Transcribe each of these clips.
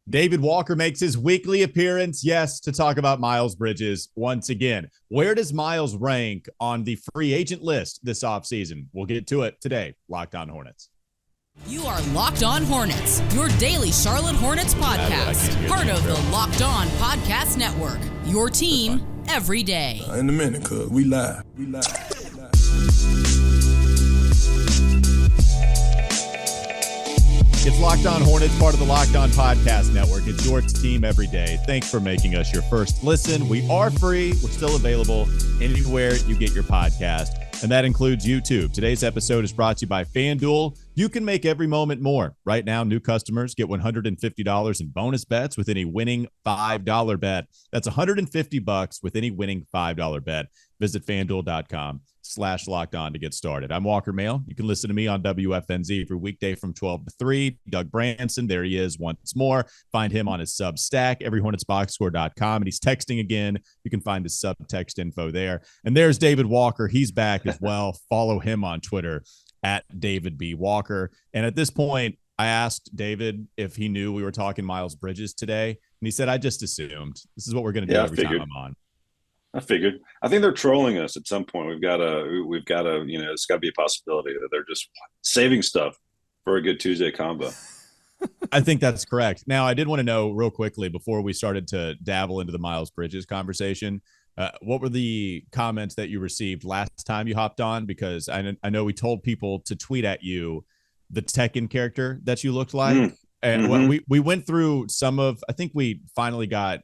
David Walker makes his weekly appearance, yes, to talk about Miles Bridges once again. Where does Miles rank on the free agent list this offseason? We'll get to it today. Locked On Hornets. You are Locked On Hornets, your daily Charlotte Hornets podcast. Part of the Locked On Podcast Network, your team every day. In a minute, cuz we live. It's Locked On Hornets, part of the Locked On Podcast Network. It's your team every day. Thanks for making us your first listen. We are free. We're still available anywhere you get your podcast, and that includes YouTube. Today's episode is brought to you by FanDuel. You can make every moment more. Right now, new customers get $150 in bonus bets with any winning $5 bet. That's $150 with any winning $5 bet. Visit FanDuel.com/LockedOn to get started. I'm Walker Mail. You can listen to me on WFNZ every weekday from 12 to 3. Doug Branson, there he is once more. Find him on his substack, everyhornetsboxscore.com. And he's texting again. You can find his subtext info there. And there's David Walker. He's back as well. Follow him on Twitter at David B. Walker. And at this point, I asked David if he knew we were talking Miles Bridges today. And he said, I just assumed. This is what we're going to do every time I'm on. I figured. I think they're trolling us at some point. We've got to, it's got to be a possibility that they're just saving stuff for a good Tuesday combo. I think that's correct. Now, I did want to know real quickly before we started to dabble into the Miles Bridges conversation, what were the comments that you received last time you hopped on? Because I know we told people to tweet at you the Tekken character that you looked like. And we went through some of, I think we finally got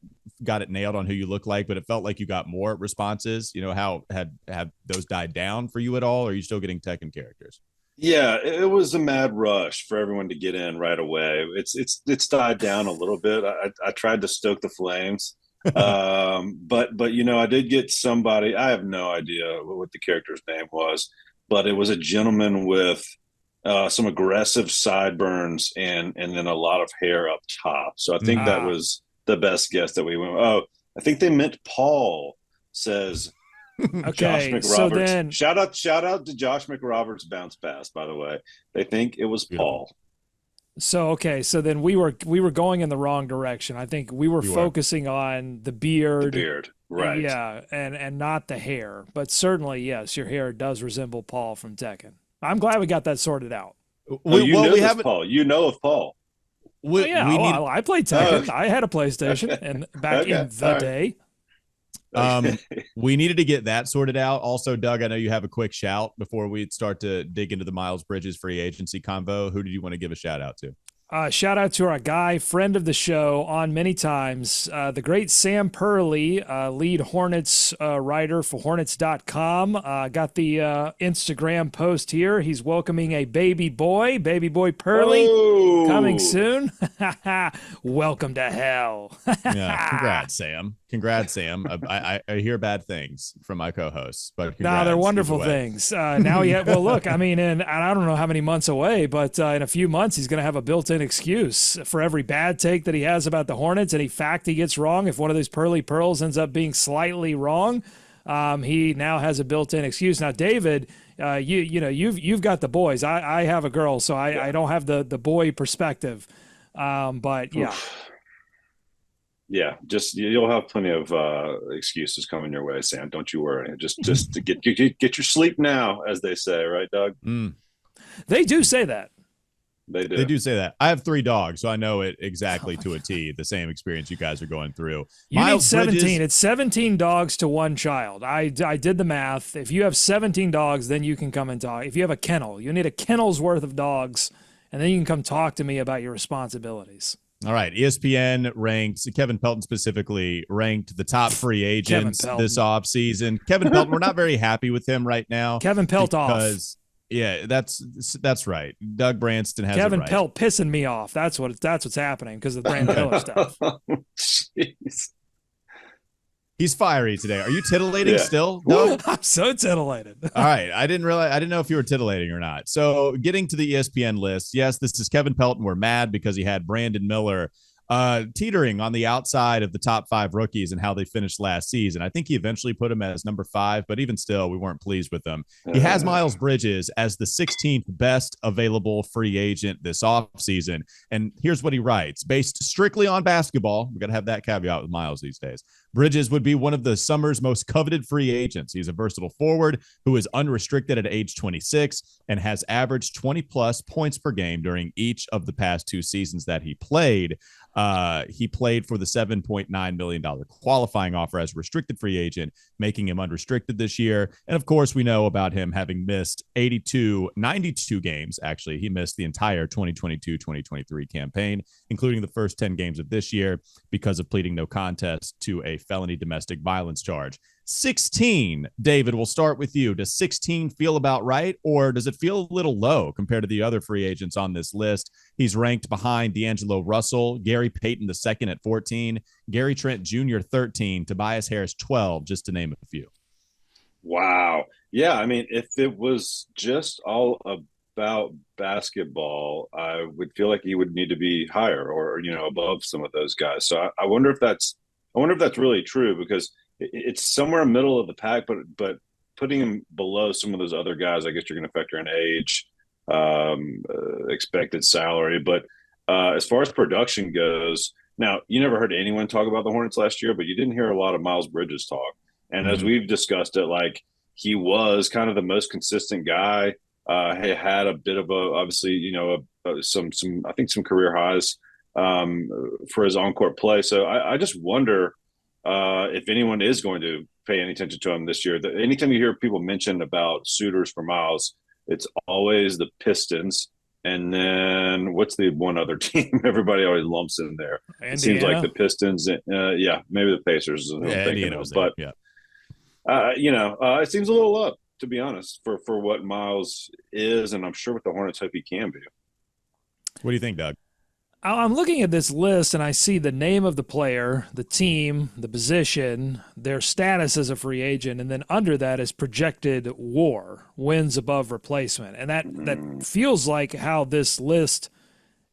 it nailed on who you look like, but it felt like you got more responses. You know, how have those died down for you at all? Or are you still getting Tekken characters? Yeah, it was a mad rush for everyone to get in right away. It's died down a little bit. I tried to stoke the flames. But I did get somebody, I have no idea what the character's name was, but it was a gentleman with some aggressive sideburns and then a lot of hair up top. So I think that was the best guess that we went. Oh, I think they meant Paul, says okay, Josh McRoberts. So then, shout out to Josh McRoberts bounce pass, by the way. They think it was Paul. So then we were going in the wrong direction. I think we were focusing on the beard. The beard, right. Yeah, and not the hair. But certainly, yes, your hair does resemble Paul from Tekken. I'm glad we got that sorted out. We have Paul. You know of Paul. I played Tekken. I had a PlayStation and back in the day. We needed to get that sorted out. Also, Doug, I know you have a quick shout before we start to dig into the Miles Bridges free agency convo. Who did you want to give a shout out to? Shout out to our guy, friend of the show on many times, the great Sam Purley, lead Hornets writer for Hornets.com. Got the Instagram post here. He's welcoming a baby boy Purley, coming soon. Welcome to hell. Yeah, congrats, Sam. I hear bad things from my co-hosts, but they're wonderful things. Now, look, I mean, and I don't know how many months away, but in a few months, he's going to have a built-in excuse for every bad take that he has about the Hornets, any fact he gets wrong. If one of those Purley Pearls ends up being slightly wrong, he now has a built-in excuse. Now, David, you've got the boys. I have a girl, so I don't have the boy perspective. But yeah. Yeah, just you'll have plenty of excuses coming your way, Sam. Don't you worry. Just to get your sleep now, as they say, right, Doug? They do say that. They do say that. I have 3 dogs, so I know it exactly to a T. The same experience you guys are going through. You need 17. Bridges, it's 17 dogs to 1 child. I did the math. If you have 17 dogs, then you can come and talk. If you have a kennel, you need a kennel's worth of dogs, and then you can come talk to me about your responsibilities. All right. ESPN ranked, Kevin Pelton specifically, ranked the top free agents this offseason. Kevin Pelton, we're not very happy with him right now. Kevin Pelt off. Yeah, that's right. Doug Branston has Kevin it right. Pelt pissing me off. That's what's happening because of the Brand Miller stuff. Jeez. He's fiery today. Are you titillating still? No, I'm so titillated. All right. I didn't know if you were titillating or not. So getting to the ESPN list. Yes, this is Kevin Pelton. We're mad because he had Brandon Miller teetering on the outside of the top 5 rookies and how they finished last season. I think he eventually put him as number 5, but even still, we weren't pleased with him. He has Miles Bridges as the 16th best available free agent this offseason. And here's what he writes. Based strictly on basketball, we got to have that caveat with Miles these days, Bridges would be one of the summer's most coveted free agents. He's a versatile forward who is unrestricted at age 26 and has averaged 20-plus points per game during each of the past 2 seasons that he played. He played for the $7.9 million qualifying offer as a restricted free agent, making him unrestricted this year. And of course, we know about him having missed 92 games. Actually, he missed the entire 2022-2023 campaign, including the first 10 games of this year because of pleading no contest to a felony domestic violence charge. 16, David, we'll start with you. Does 16 feel about right, or does it feel a little low compared to the other free agents on this list? He's ranked behind D'Angelo Russell, Gary Payton II at 14, Gary Trent Jr. 13, Tobias Harris 12, just to name a few. Wow. Yeah, I mean, if it was just all about basketball, I would feel like he would need to be higher or above some of those guys. So I wonder if that's really true, because it's somewhere in the middle of the pack, but putting him below some of those other guys, I guess you're going to factor in age, expected salary. But as far as production goes, now, you never heard anyone talk about the Hornets last year, but you didn't hear a lot of Miles Bridges talk. And as we've discussed it, like, he was kind of the most consistent guy. He had a bit of some I think some career highs for his on-court play. So I just wonder if anyone is going to pay any attention to him this year. Anytime you hear people mention about suitors for Miles, it's always the Pistons. And then what's the one other team everybody always lumps in there? Indiana. It seems like the Pistons. Yeah, maybe the Pacers. It seems a little up, to be honest, for what Miles is, and I'm sure what the Hornets hope he can be. What do you think, Doug? I'm looking at this list and I see the name of the player, the team, the position, their status as a free agent, and then under that is projected WAR, wins above replacement. And that feels like how this list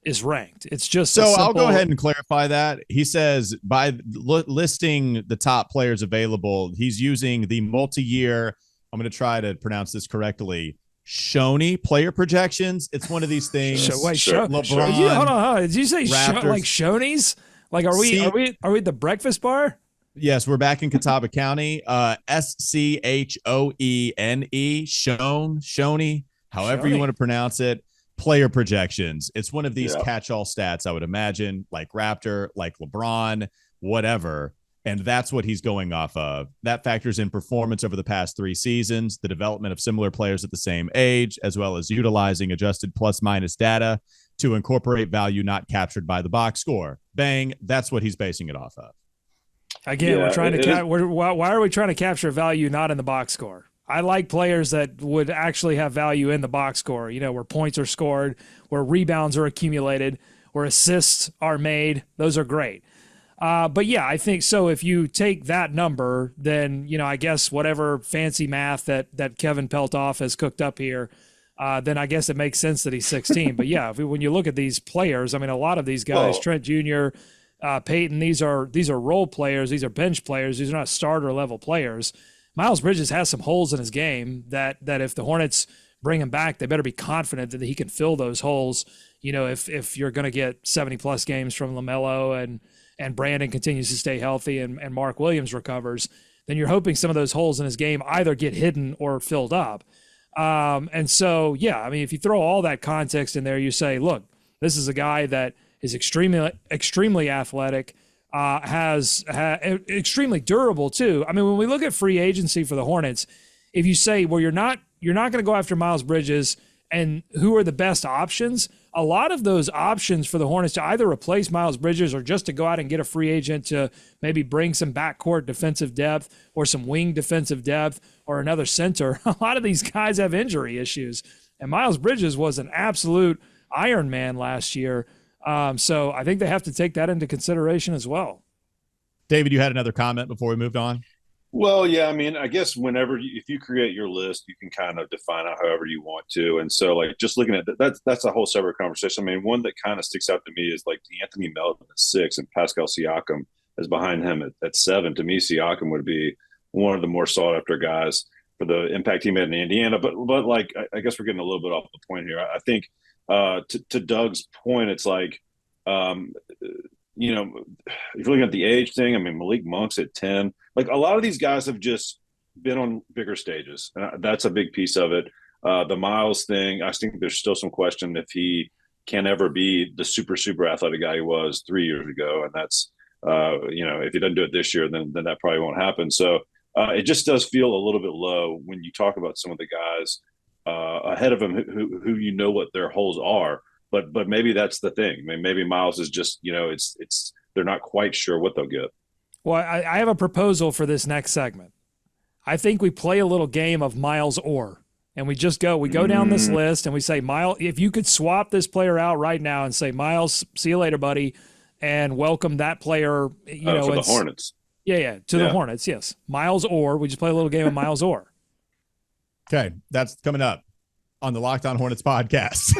is ranked. It's just so simple... I'll go ahead and clarify that. He says by listing the top players available, he's using the multi-year, I'm going to try to pronounce this correctly, Shoney player projections. It's one of these things. LeBron. Hold on. Did you say like Shoney's? Like, are we at the breakfast bar? Yes, we're back in Catawba County. Schone, Shoney, however you want to pronounce it. Player projections. It's one of these catch-all stats, I would imagine, like Raptor, like LeBron, whatever. And that's what he's going off of. That factors in performance over the past 3 seasons, the development of similar players at the same age, as well as utilizing adjusted plus-minus data to incorporate value not captured by the box score. Bang, that's what he's basing it off of. Again, we're trying to why are we trying to capture value not in the box score? I like players that would actually have value in the box score, where points are scored, where rebounds are accumulated, where assists are made. Those are great. But yeah, I think so. If you take that number, then, I guess whatever fancy math that Kevin Peltoff has cooked up here, then I guess it makes sense that he's 16. But yeah, when you look at these players, I mean, a lot of these guys, Trent Jr., Payton, these are role players. These are bench players. These are not starter level players. Miles Bridges has some holes in his game that if the Hornets bring him back, they better be confident that he can fill those holes. If you're going to get 70-plus games from LaMelo and Brandon continues to stay healthy and Mark Williams recovers, then you're hoping some of those holes in his game either get hidden or filled up. And so, yeah, I mean, if you throw all that context in there, you say, look, this is a guy that is extremely athletic, extremely durable too. I mean, when we look at free agency for the Hornets, if you say, well, you're not going to go after Miles Bridges, and who are the best options? A lot of those options for the Hornets to either replace Miles Bridges or just to go out and get a free agent to maybe bring some backcourt defensive depth or some wing defensive depth or another center. A lot of these guys have injury issues, and Miles Bridges was an absolute Iron Man last year. So I think they have to take that into consideration as well. David, you had another comment before we moved on? Well, yeah, I mean, I guess if you create your list, you can kind of define it however you want to. And so, like, just looking at that's a whole separate conversation. I mean, one that kind of sticks out to me is like Anthony Melton at 6 and Pascal Siakam is behind him at 7. To me, Siakam would be one of the more sought after guys for the impact he made in Indiana. But like, I guess we're getting a little bit off the point here. I think to Doug's point, it's like, you know, if you're looking at the age thing, I mean, Malik Monk's at 10. Like, a lot of these guys have just been on bigger stages. That's a big piece of it. The Miles thing, I think there's still some question if he can ever be the super, super athletic guy he was 3 years ago. And that's, if he doesn't do it this year, then that probably won't happen. So it just does feel a little bit low when you talk about some of the guys ahead of him who you know what their holes are. But maybe that's the thing. I mean, maybe Miles is just, it's they're not quite sure what they'll get. Well, I have a proposal for this next segment. I think we play a little game of Miles or, and we go down this list and we say, Miles, if you could swap this player out right now and say, Miles, see you later, buddy, and welcome that player, for the Hornets. Yeah, the Hornets, yes. Miles or, we just play a little game of Miles or. Okay, that's coming up on the Locked On Hornets podcast.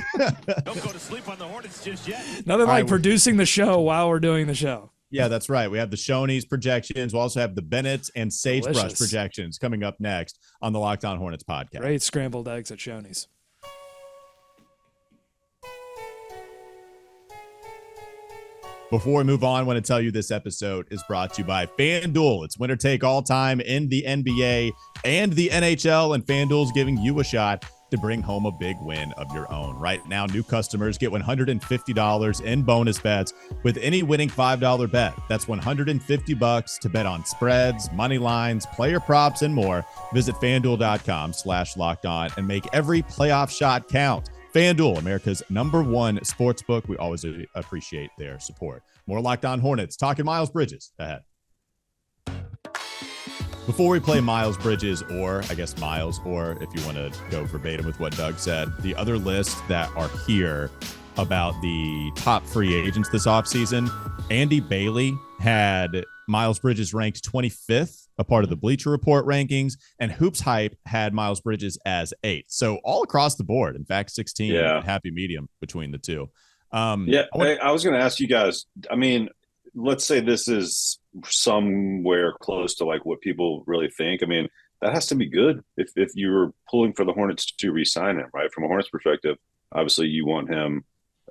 Don't go to sleep on the Hornets just yet. Nothing like producing the show while we're doing the show. Yeah, that's right. We have the Shoney's projections. We'll also have the Bennett's and Sagebrush projections coming up next on the Locked On Hornets podcast. Great scrambled eggs at Shoney's. Before we move on, I want to tell you this episode is brought to you by FanDuel. It's winner take all time in the NBA and the NHL, and FanDuel's giving you a shot to bring home a big win of your own. Right now, new customers get $150 in bonus bets with any winning $5 bet. That's $150 to bet on spreads, money lines, player props, and more. Visit FanDuel.com/lockedon and make every playoff shot count. FanDuel, America's #1 sportsbook. We always appreciate their support. More Locked On Hornets, talking Miles Bridges ahead. Before we play Miles Bridges, or I guess Miles, or if you want to go verbatim with what Doug said, the other list that are here about the top free agents this offseason, Andy Bailey had Miles Bridges ranked 25th, a part of the Bleacher Report rankings, and Hoops Hype had Miles Bridges as 8th. So all across the board, in fact, 16, happy medium between the two. I was going to ask you guys, I mean, let's say this is somewhere close to like what people really think. I mean, that has to be good if you were pulling for the Hornets to re-sign him, right? From a Hornets perspective, obviously you want him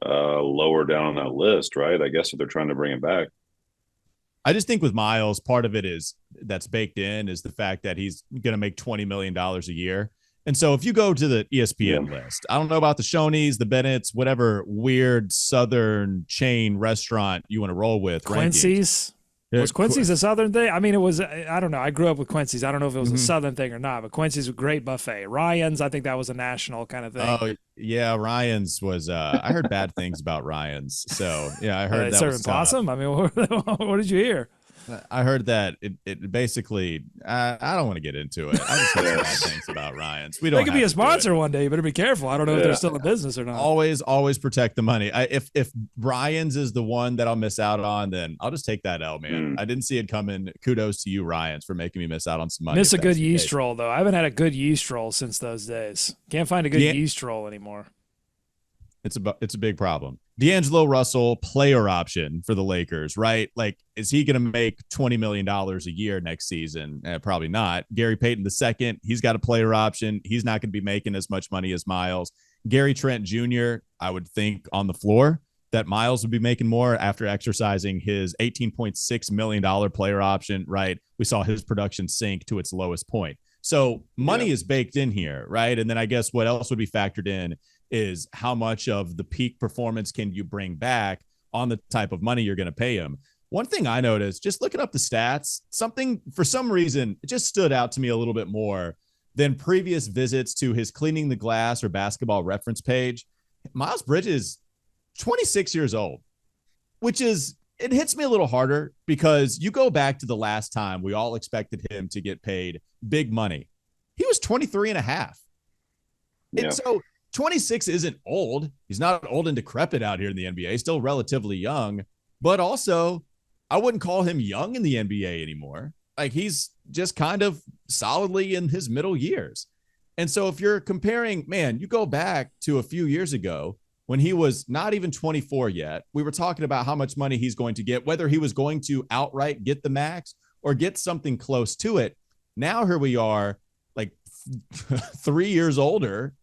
lower down on that list, right? I guess if they're trying to bring him back. I just think with Miles, part of it is that's baked in is the fact that he's going to make $20 million a year. And so if you go to the ESPN list, I don't know about the Shoney's, the Bennett's, whatever weird Southern chain restaurant you want to roll with. Quincy's. Was Quincy's a Southern thing? I mean, it was, I don't know. I grew up with Quincy's. I don't know if it was a Southern thing or not, but Quincy's was a great buffet. Ryan's, I think that was a national kind of thing. Oh, yeah. Ryan's was, I heard bad things about Ryan's. So, yeah, I heard that serving possum? I mean, what did you hear? I heard that it basically, I don't want to get into it. I just heard bad things about Ryan's. They could be a sponsor one day. You better be careful. I don't know if they're still in business or not. Always protect the money. If Ryan's is the one that I'll miss out on, then I'll just take that L, man. I didn't see it coming. Kudos to you, Ryan's, for making me miss out on some money. Miss a good yeast roll, though. I haven't had a good yeast roll since those days. Can't find a good yeast roll anymore. It's a big problem. D'Angelo Russell, player option for the Lakers, right? Like, is he going to make $20 million a year next season? Probably not. Gary Payton II, he's got a player option. He's not going to be making as much money as Miles. Gary Trent Jr., I would think on the floor that Miles would be making more after exercising his $18.6 million player option, right? We saw his production sink to its lowest point. So money is baked in here, right? And then I guess what else would be factored in is how much of the peak performance can you bring back on the type of money you're going to pay him. One thing I noticed, just looking up the stats, something for some reason, it just stood out to me a little bit more than previous visits to his Cleaning the Glass or Basketball Reference page. Miles Bridges, 26 years old, which is, it hits me a little harder because you go back to the last time we all expected him to get paid big money. He was 23 and a half. And so 26 isn't old. He's not old and decrepit out here in the NBA. Still relatively young, but also I wouldn't call him young in the NBA anymore. Like, he's just kind of solidly in his middle years. And so if you're comparing, man, you go back to a few years ago when he was not even 24 yet, we were talking about how much money he's going to get, whether he was going to outright get the max or get something close to it. Now here we are, like 3 years older,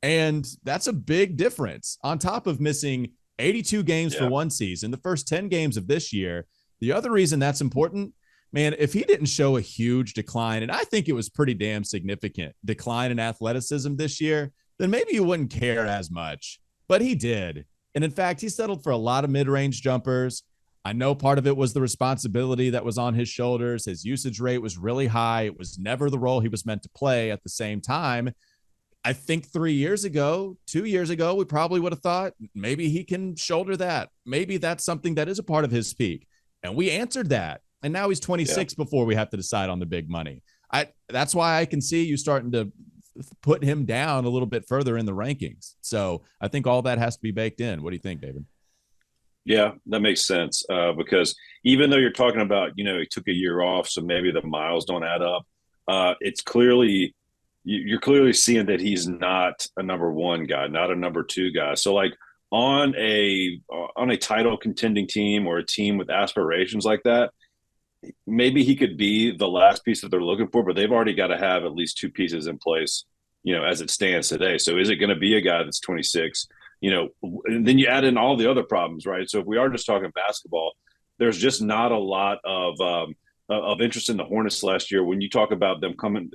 and that's a big difference on top of missing 82 games for one season, the first 10 games of this year. The other reason that's important, man, if he didn't show a huge decline, and I think it was pretty damn significant decline in athleticism this year, then maybe you wouldn't care as much. But he did. And in fact, he settled for a lot of mid-range jumpers. I know part of it was the responsibility that was on his shoulders. His usage rate was really high. It was never the role he was meant to play. At the same time, I think 3 years ago, 2 years ago, we probably would have thought maybe he can shoulder that. Maybe that's something that is a part of his peak. And we answered that. And now he's 26 before we have to decide on the big money. That's why I can see you starting to put him down a little bit further in the rankings. So I think all that has to be baked in. What do you think, David? Yeah, that makes sense. Because even though you're talking about, he took a year off, so maybe the miles don't add up. It's clearly, you're clearly seeing that he's not a number one guy, not a number two guy. So like on a title contending team or a team with aspirations like that, maybe he could be the last piece that they're looking for, but they've already got to have at least two pieces in place, as it stands today. So is it going to be a guy that's 26? And then you add in all the other problems, right? So if we are just talking basketball, there's just not a lot of interest in the Hornets last year. When you talk about them coming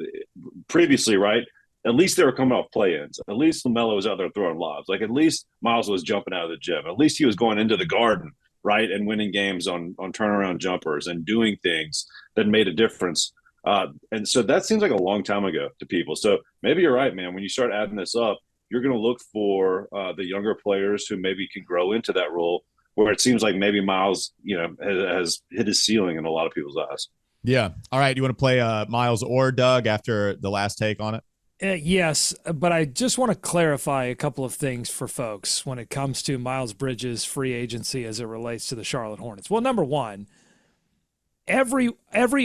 previously, right? At least they were coming off play-ins. At least LaMelo was out there throwing lobs. Like at least Miles was jumping out of the gym. At least he was going into the Garden, right, and winning games on turnaround jumpers and doing things that made a difference. And so that seems like a long time ago to people. So maybe you're right, man. When you start adding this up, you're going to look for the younger players who maybe can grow into that role, where it seems like maybe Miles, has hit his ceiling in a lot of people's eyes. Yeah. All right. You want to play Miles or Doug after the last take on it? Yes, but I just want to clarify a couple of things for folks when it comes to Miles Bridges' free agency as it relates to the Charlotte Hornets. Well, number one, every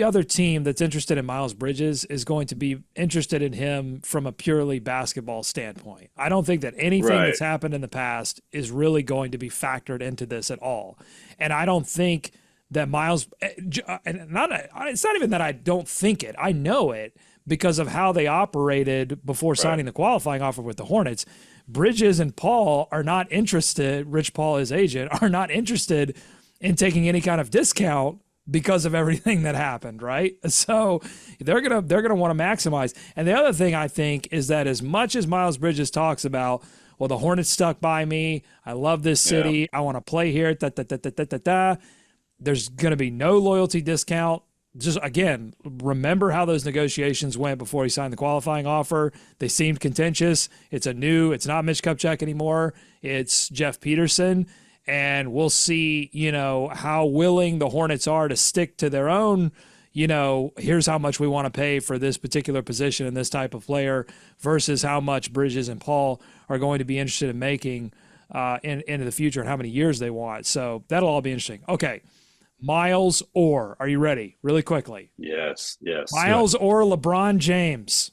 other team that's interested in Miles Bridges is going to be interested in him from a purely basketball standpoint. I don't think that anything that's happened in the past is really going to be factored into this at all. And I don't think that Miles – it's not even that I don't think it. I know it because of how they operated before signing the qualifying offer with the Hornets. Bridges and Paul are not interested – Rich Paul, his agent, are not interested in taking any kind of discount because of everything that happened, right? So they're gonna want to maximize. And the other thing I think is that as much as Miles Bridges talks about, well, the Hornets stuck by me, I love this city, I want to play here, there's going to be no loyalty discount. Just, again, remember how those negotiations went before he signed the qualifying offer. They seemed contentious. It's not Mitch Kupchak anymore. It's Jeff Peterson. And we'll see, how willing the Hornets are to stick to their own, here's how much we want to pay for this particular position and this type of player versus how much Bridges and Paul are going to be interested in making into the future and how many years they want. So that'll all be interesting. Okay. Miles or, are you ready? Really quickly. Yes. Miles or LeBron James?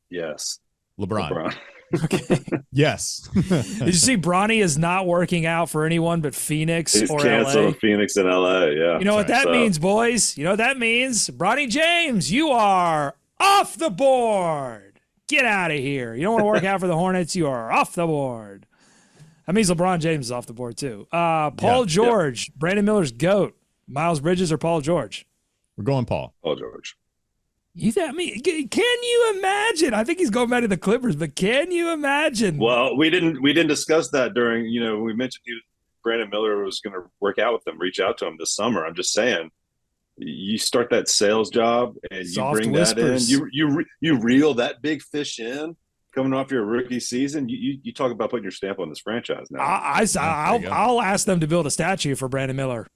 Yes. LeBron. Okay. Yes. Did you see Bronny is not working out for anyone but Phoenix He's or canceled LA? Phoenix and LA, yeah. You know what that means, boys? You know what that means? Bronny James, you are off the board. Get out of here. You don't want to work out for the Hornets, you are off the board. That means LeBron James is off the board too. Paul George, Brandon Miller's GOAT. Miles Bridges or Paul George? We're going Paul. Paul George. Can you imagine? I think he's going back to the Clippers, but can you imagine? Well, we didn't discuss that during, we mentioned Brandon Miller was going to work out with them, reach out to him this summer. I'm just saying, you start that sales job and you bring whispers. That in, you reel that big fish in coming off your rookie season. You talk about putting your stamp on this franchise now. I'll ask them to build a statue for Brandon Miller.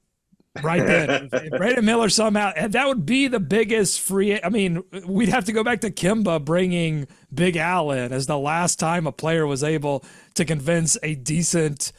Right then. If Brandon Miller somehow, and that would be the biggest free. I mean, we'd have to go back to Kemba bringing Big Al in as the last time a player was able to convince a decent,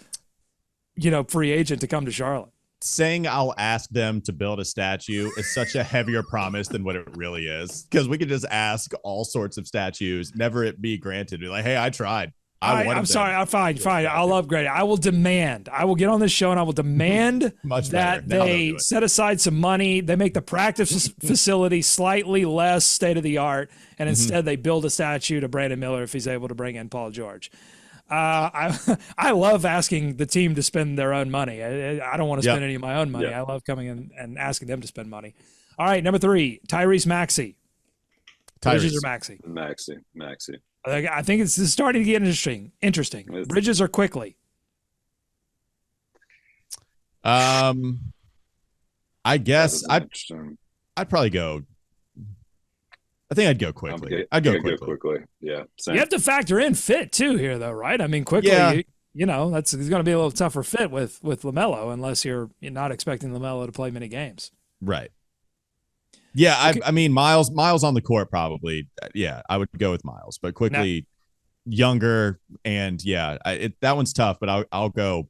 free agent to come to Charlotte. saying I'll ask them to build a statue is such a heavier promise than what it really is, because we could just ask all sorts of statues, never it be granted. Be like, hey, I tried. I'm sorry. I'm fine. I'll upgrade it. I will demand. I will get on this show and I will demand that they set aside some money. They make the practice facility slightly less state of the art, and instead they build a statue to Brandon Miller if he's able to bring in Paul George. I love asking the team to spend their own money. I don't want to spend any of my own money. I love coming in and asking them to spend money. All right, number 3, Tyrese Maxey. Bridges or Maxey? Maxey. I think it's starting to get interesting. Bridges or Quickly? I guess I'd probably go. I think I'd go Quickly. I'd go quickly. Yeah. Same. You have to factor in fit too here, though, right? I mean, Quickly. You know, it's going to be a little tougher fit with LaMelo unless you're not expecting LaMelo to play many games. Right. Yeah, I mean Miles on the court probably. Yeah, I would go with Miles, but Quickly younger, and that one's tough. But I'll go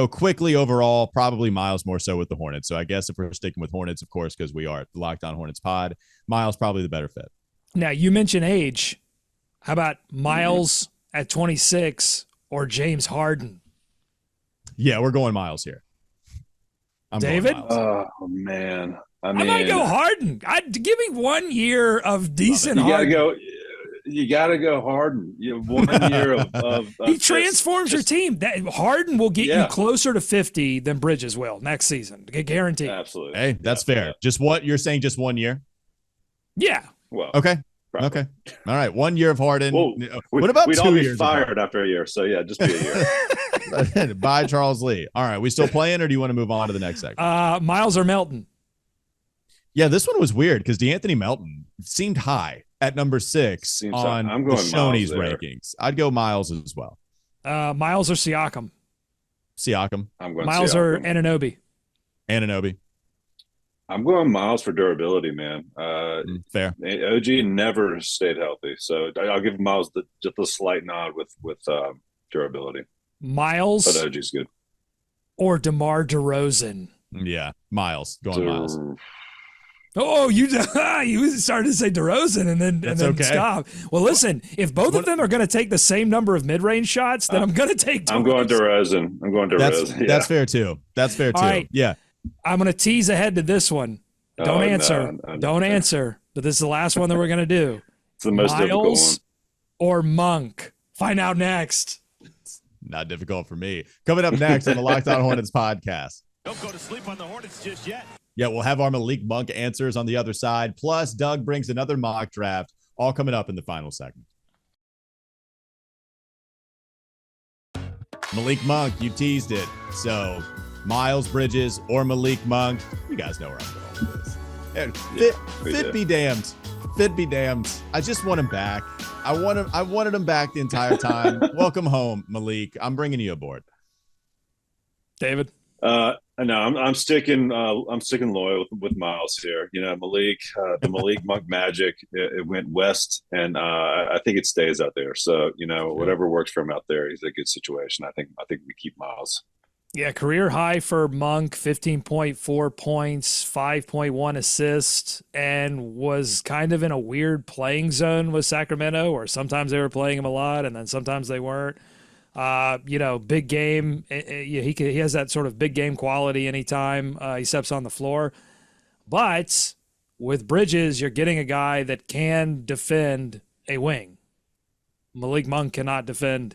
Quickly overall. Probably Miles more so with the Hornets. So I guess if we're sticking with Hornets, of course, because we are the Locked On Hornets pod, Miles probably the better fit. Now you mentioned age. How about Miles at 26 or James Harden? Yeah, we're going Miles here. David? Oh man. I might go Harden. Give me 1 year of decent Harden. You gotta go Harden. 1 year of he transforms your team. Harden will get you closer to 50 than Bridges will next season. Guaranteed. Absolutely. Hey, that's fair. Yeah. Just what you're saying? Just 1 year? Yeah. Well. Okay. Probably. Okay. All right. 1 year of Harden. Well, what about 2 years? We'd all be fired after a year. So yeah, just be a year. Bye, Charles Lee. All right. We still playing, or do you want to move on to the next segment? Miles or Melton? Yeah, this one was weird because DeAnthony Melton seemed high at number 6 on the Shoney's rankings. I'd go Miles as well. Miles or Siakam? Siakam. I'm going Miles Siakam. Or Anunoby? Anunoby. I'm going Miles for durability, man. Fair. OG never stayed healthy, so I'll give Miles just a slight nod with durability. Miles, but OG's good. Or DeMar DeRozan? Yeah, Miles. Going Miles. Oh, you started to say DeRozan and then stop. Well, listen, if both of them are going to take the same number of mid-range shots, then I'm going to take DeRozan. I'm going DeRozan. That's fair too. All right. Yeah. I'm going to tease ahead to this one. Don't answer. Don't answer. But this is the last one that we're going to do. It's the most difficult one. Miles or Monk? Find out next. It's not difficult for me. Coming up next on the Locked On Hornets podcast. Don't go to sleep on the Hornets just yet. Yeah, we'll have our Malik Monk answers on the other side. Plus, Doug brings another mock draft, all coming up in the final segment. Malik Monk, you teased it. So, Miles Bridges or Malik Monk, you guys know where I'm going with this. And fit be damned. Fit be damned. I just want him back. I wanted him back the entire time. Welcome home, Malik. I'm bringing you aboard. David? No, I'm sticking loyal with Miles here. Malik, the Malik Monk magic, it went west, and I think it stays out there. So whatever works for him out there, he's in a good situation. I think we keep Miles. Yeah, career high for Monk, 15.4 points, 5.1 assists, and was kind of in a weird playing zone with Sacramento, where sometimes they were playing him a lot, and then sometimes they weren't. Big game. He has that sort of big game quality anytime he steps on the floor. But with Bridges, you're getting a guy that can defend a wing. Malik Monk cannot defend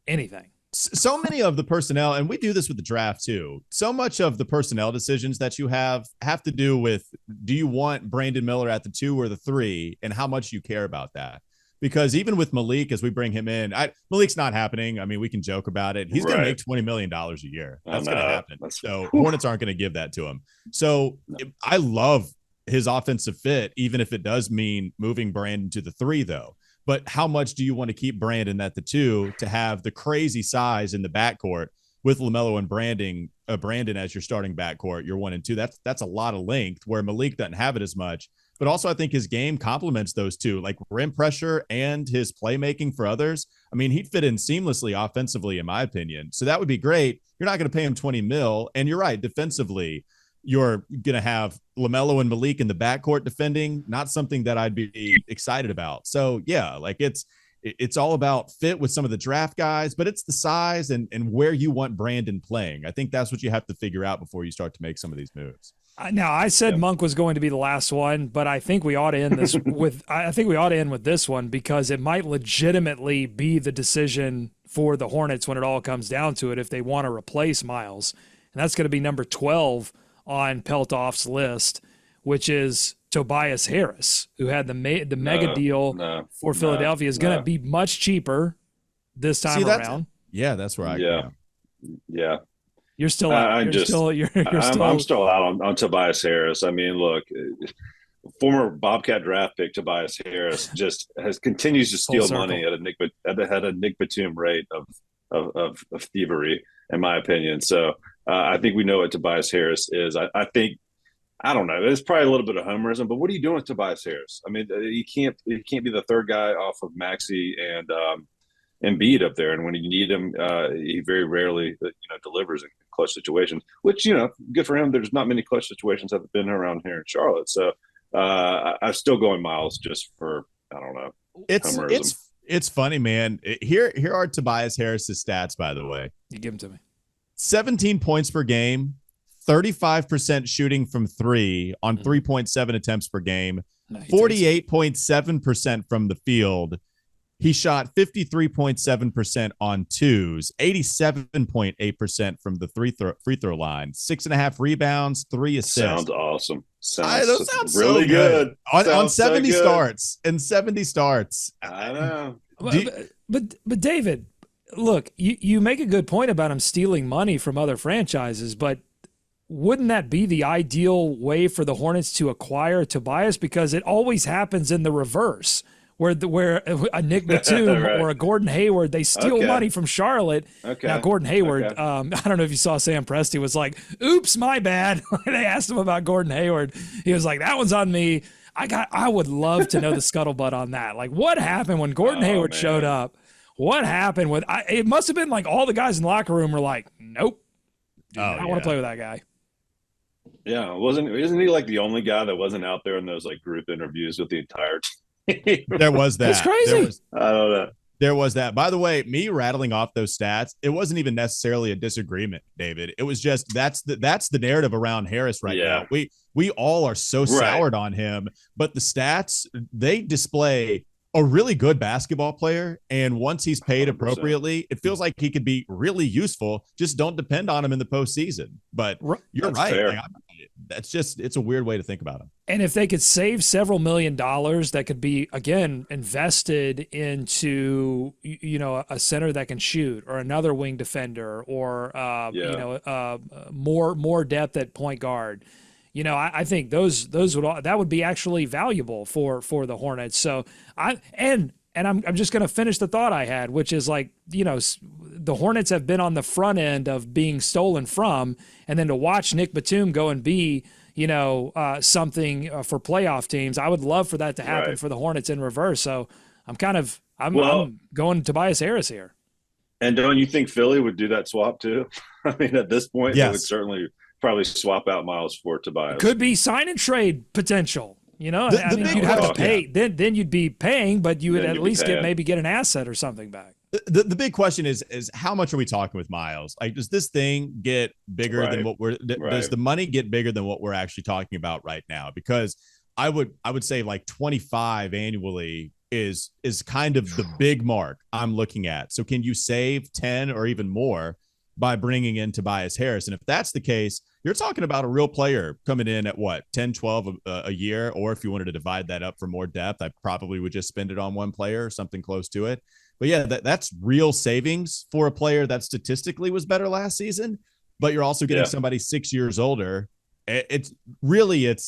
anything. So many of the personnel, and we do this with the draft too, so much of the personnel decisions that you have to do with, do you want Brandon Miller at the 2 or the 3, and how much you care about that? Because even with Malik, as we bring him in, Malik's not happening. I mean, we can joke about it. He's going to make $20 million a year. That's going to happen. So Hornets aren't going to give that to him. So I love his offensive fit, even if it does mean moving Brandon to the 3, though. But how much do you want to keep Brandon at the 2 to have the crazy size in the backcourt with LaMelo and Brandon as your starting backcourt, your 1 and 2? That's a lot of length, where Malik doesn't have it as much. but also I think his game complements those two, like rim pressure and his playmaking for others. I mean, he'd fit in seamlessly offensively, in my opinion. So that would be great. You're not going to pay him $20 million. And you're right, defensively, you're going to have LaMelo and Malik in the backcourt defending, not something that I'd be excited about. So yeah, like it's all about fit with some of the draft guys, but it's the size and where you want Brandon playing. I think that's what you have to figure out before you start to make some of these moves. Now, I said Monk was going to be the last one, but I think we ought to end this with this one because it might legitimately be the decision for the Hornets when it all comes down to it if they want to replace Miles. And that's going to be number 12 on Peltoff's list, which is Tobias Harris, who had the mega deal for Philadelphia, is going to be much cheaper this time around. Yeah, that's where Yeah. You're still out. I'm still out on Tobias Harris. I mean, look, former Bobcat draft pick Tobias Harris just continues to steal money at a Nick Batum rate of thievery, in my opinion. So I think we know what Tobias Harris is. I think, I don't know. It's probably a little bit of homerism, but what are you doing with Tobias Harris? I mean, you can't be the third guy off of Maxey and Embiid up there, and when you need him, he very rarely delivers in clutch situations. Which good for him. There's not many clutch situations that have been around here in Charlotte. So I'm still going Miles just for homerism. It's funny, man. Here are Tobias Harris's stats, by the way. You give them to me. 17 points per game, 35% shooting from three on 3.7 attempts per game, 48.7% from the field. He shot 53.7% on twos, 87.8% from the free throw line, 6.5 rebounds, 3 assists. Sounds awesome. Those sound really so good. On 70 so starts. And 70 starts. I know. But David, look, you make a good point about him stealing money from other franchises, but wouldn't that be the ideal way for the Hornets to acquire Tobias? Because it always happens in the reverse. Where a Nick Batum or a Gordon Hayward, they steal money from Charlotte. Now, Gordon Hayward, I don't know if you saw Sam Presti was like, oops, my bad. They asked him about Gordon Hayward. He was like, that one's on me. I would love to know the scuttlebutt on that. Like, what happened when Gordon Hayward showed up? What happened with it must have been like all the guys in the locker room were like, nope, I want to play with that guy. Yeah, isn't he like the only guy that wasn't out there in those like group interviews with the entire team? There was that. It's crazy. I don't know. There was that. By the way, me rattling off those stats, it wasn't even necessarily a disagreement, David. It was just that's the narrative around Harris right now. We all are so soured on him, but the stats, they display a really good basketball player, and once he's paid 100%. Appropriately, it feels like he could be really useful. Just don't depend on him in the postseason. But you're right. Like, it's a weird way to think about him. And if they could save several $1 million that could be, again, invested into, a center that can shoot or another wing defender or, more depth at point guard. I think that would be actually valuable for the Hornets. So I'm just going to finish the thought I had, which is like, the Hornets have been on the front end of being stolen from, and then to watch Nick Batum go and be, something for playoff teams. I would love for that to happen for the Hornets in reverse. So I'm going Tobias Harris here. And don't you think Philly would do that swap too? I mean, at this point, they would certainly probably swap out Miles for Tobias. Could be sign and trade potential. You'd have to pay. Then you'd be paying, but you would at least get an asset or something back. The big question is how much are we talking with Miles? Like, does this thing get bigger than what does the money get bigger than what we're actually talking about right now? Because I would say like 25 annually is kind of the big mark I'm looking at. So can you save 10 or even more by bringing in Tobias Harris? And if that's the case, you're talking about a real player coming in at what, 10, 12 a year? Or if you wanted to divide that up for more depth, I probably would just spend it on one player or something close to it. But yeah, that's real savings for a player that statistically was better last season, but you're also getting somebody 6 years older. It's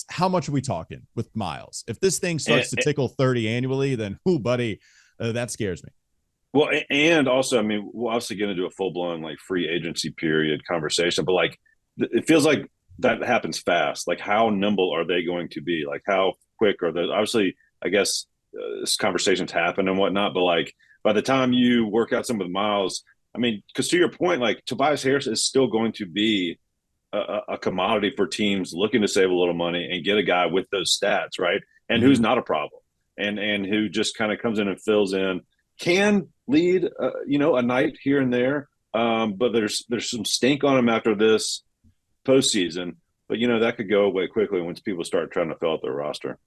how much are we talking with Miles? If this thing starts to tickle 30 annually, then buddy, that scares me. Well, and also, I mean, we're obviously going to do a full-blown like free agency period conversation, but like it feels like that happens fast. Like, how nimble are they going to be? Like, how quick, or obviously, I guess this conversations happen and whatnot, but like by the time you work out some of the miles, I mean, because to your point, like Tobias Harris is still going to be a commodity for teams looking to save a little money and get a guy with those stats, right? And who's not a problem, and who just kind of comes in and fills in, can lead, a night here and there. But there's some stink on him after this postseason. But that could go away quickly once people start trying to fill out their roster.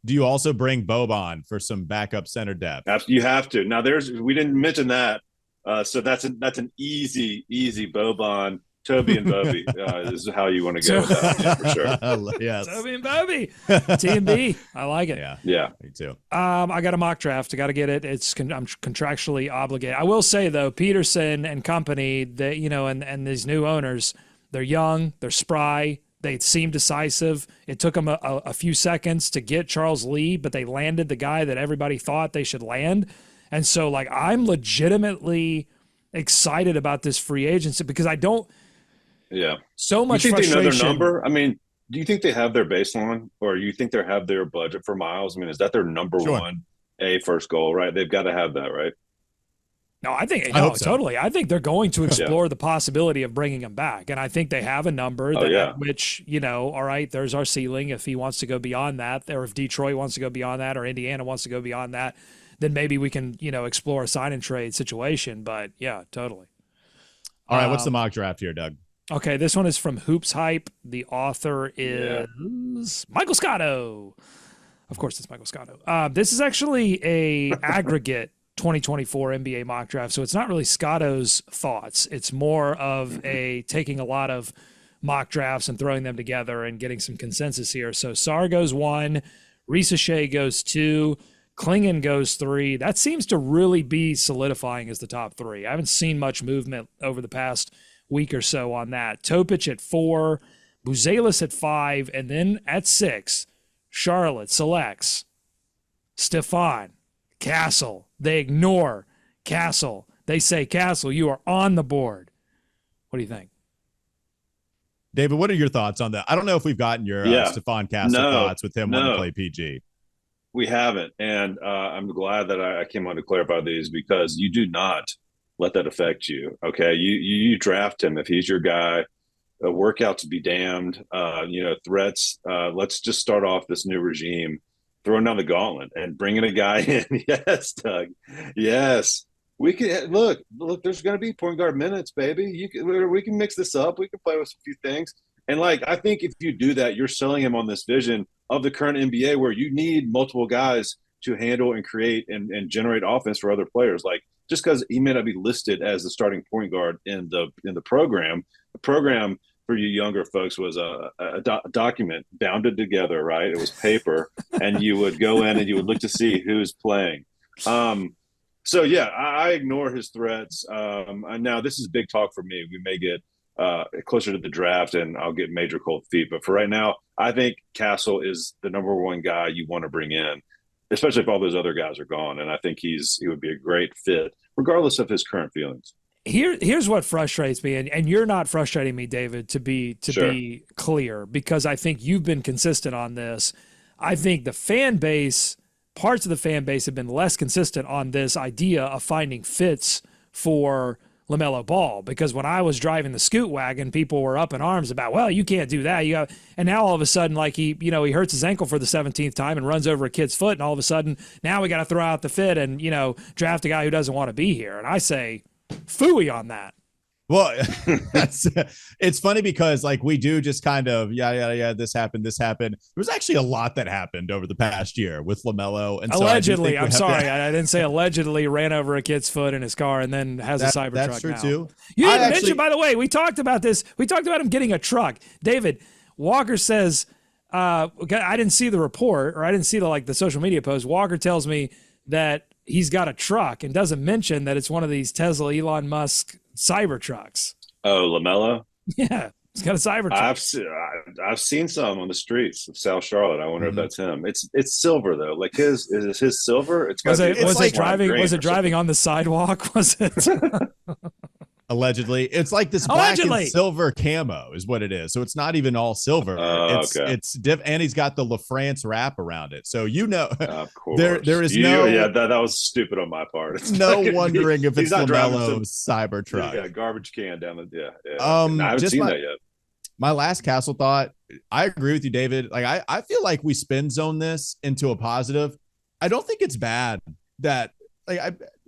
Do you also bring Boban for some backup center depth? You have to. Now we didn't mention that. So that's an easy Boban. Toby and Bobby is how you want to go with that, for sure. Yes. Toby and Bobby. Team B. I like it. Yeah. Me too. I got a mock draft. I got to get it. I'm contractually obligated. I will say, though, Peterson and company, that and these new owners, they're young, they're spry, they seem decisive. It took them a few seconds to get Charles Lee, but they landed the guy that everybody thought they should land. And so, like, I'm legitimately excited about this free agency because I don't. Yeah. So much frustration. They know their number? I mean, do you think they have their baseline, or you think they have their budget for Miles? I mean, is that their number one first goal, right? They've got to have that, right? No, I hope so. Totally. I think they're going to explore the possibility of bringing him back. And I think they have a number which, all right, there's our ceiling. If he wants to go beyond that, or if Detroit wants to go beyond that, or Indiana wants to go beyond that, then maybe we can, explore a sign and trade situation. But yeah, totally. All right. What's the mock draft here, Doug? Okay, this one is from Hoops Hype. The author is Michael Scotto. Of course, it's Michael Scotto. This is actually a aggregate 2024 NBA mock draft, so it's not really Scotto's thoughts. It's more of taking a lot of mock drafts and throwing them together and getting some consensus here. So Sar goes 1, Risa Shea goes 2, Klingon goes 3. That seems to really be solidifying as the top 3. I haven't seen much movement over the past week or so on that. Topic at 4, Buzelis at 5, and then at 6, Charlotte selects Stefan Castle. They ignore Castle. They say, Castle, you are on the board. What do you think? David, what are your thoughts on that? I don't know if we've gotten your Stefan Castle thoughts with him wanting to play PG. We haven't, and I'm glad that I came on to clarify these, because you do not let that affect you. Okay. You draft him if he's your guy. Workouts be damned. Threats. Let's just start off this new regime, throwing down the gauntlet and bringing a guy in. Yes, Doug. Yes. We can look, there's going to be point guard minutes, baby. We can mix this up. We can play with a few things. And I think if you do that, you're selling him on this vision of the current NBA where you need multiple guys to handle and create and generate offense for other players. Just because he may not be listed as the starting point guard in the program, the program for you younger folks was a document bounded together, right? It was paper, and you would go in and you would look to see who's playing. So yeah, I ignore his threats. Now this is big talk for me. We may get closer to the draft and I'll get major cold feet, but for right now, I think Castle is the number one guy you want to bring in, especially if all those other guys are gone. And I think he would be a great fit, regardless of his current feelings. Here's what frustrates me, and you're not frustrating me, David, to be clear, because I think you've been consistent on this. I think the fan base, parts of the fan base, have been less consistent on this idea of finding fits for LaMelo Ball, because when I was driving the scoot wagon, people were up in arms about, well, you can't do that. And now all of a sudden, he hurts his ankle for the 17th time and runs over a kid's foot, and all of a sudden now we got to throw out the fit and draft a guy who doesn't want to be here. And I say, phooey on that. Well, it's funny because we do just kind of, this happened. There was actually a lot that happened over the past year with LaMelo. And allegedly, I'm sorry, I didn't say allegedly ran over a kid's foot in his car and then has a Cybertruck now. That's true too. You didn't mention, by the way, we talked about this. We talked about him getting a truck. David, Walker says, I didn't see the report, or I didn't see the social media post. Walker tells me that he's got a truck and doesn't mention that it's one of these Tesla Elon Musk Cybertrucks. Oh, LaMelo? Yeah, he's got a Cybertruck. I've seen some on the streets of South Charlotte. I wonder if that's him. It's silver though. Is his silver? Was it driving on the sidewalk? Was it? Allegedly. It's like this black and silver camo is what it is. So it's not even all silver. It's and he's got the LaFrance wrap around it. So of course. there is that was stupid on my part. It's no wondering if it's LaMelo's Cybertruck. Yeah, garbage can down the I haven't seen that yet. My last Castle thought, I agree with you, David. Like I feel like we spin zone this into a positive. I don't think it's bad that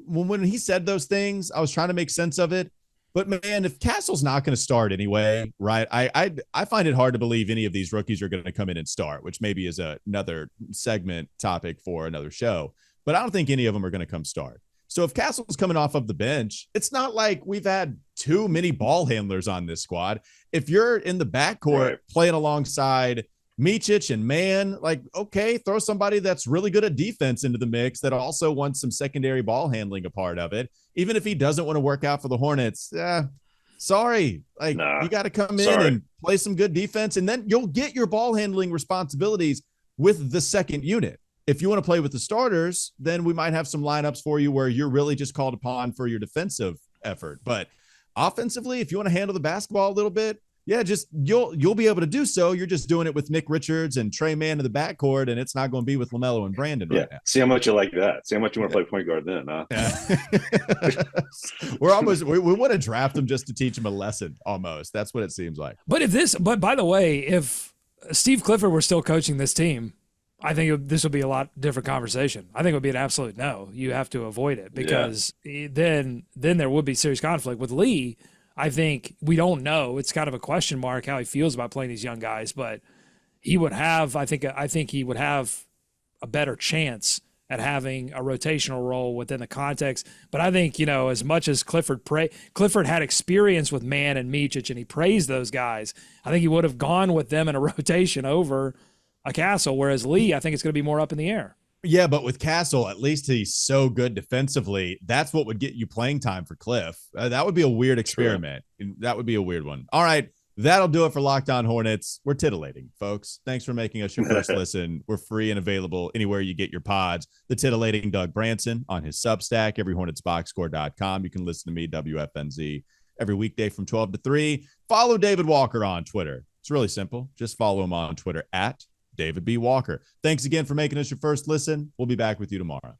when he said those things, I was trying to make sense of it. But man, if Castle's not going to start anyway, right? I find it hard to believe any of these rookies are going to come in and start, which maybe is another segment topic for another show. But I don't think any of them are going to come start. So if Castle's coming off of the bench, it's not like we've had too many ball handlers on this squad. If you're in the backcourt playing alongside Micic and Mann, like, okay, throw somebody that's really good at defense into the mix that also wants some secondary ball handling a part of it. Even if he doesn't want to work out for the Hornets, sorry. Like, you got to come in and play some good defense, and then you'll get your ball handling responsibilities with the second unit. If you want to play with the starters, then we might have some lineups for you where you're really just called upon for your defensive effort. But offensively, if you want to handle the basketball a little bit, just you'll be able to do so. You're just doing it with Nick Richards and Trey Mann in the backcourt, and it's not going to be with LaMelo and Brandon right now. See how much you like that. See how much you want to play point guard then, huh? We want to draft him just to teach him a lesson almost. That's what it seems like. But by the way, if Steve Clifford were still coaching this team, I think this would be a lot different conversation. I think it would be an absolute no. You have to avoid it because then there would be serious conflict with Lee. I think we don't know. It's kind of a question mark how he feels about playing these young guys, but he would have, I think he would have a better chance at having a rotational role within the context. But I think, as much as Clifford had experience with Mann and Micic and he praised those guys, I think he would have gone with them in a rotation over a Castle, whereas Lee, I think it's going to be more up in the air. Yeah, but with Castle, at least he's so good defensively. That's what would get you playing time for Cliff. That would be a weird experiment. True. That would be a weird one. All right, that'll do it for Locked On Hornets. We're titillating, folks. Thanks for making us your first listen. We're free and available anywhere you get your pods. The titillating Doug Branson on his Substack, everyhornetsboxscore.com. You can listen to me, WFNZ, every weekday from 12 to 3. Follow David Walker on Twitter. It's really simple. Just follow him on Twitter at David B. Walker. Thanks again for making us your first listen. We'll be back with you tomorrow.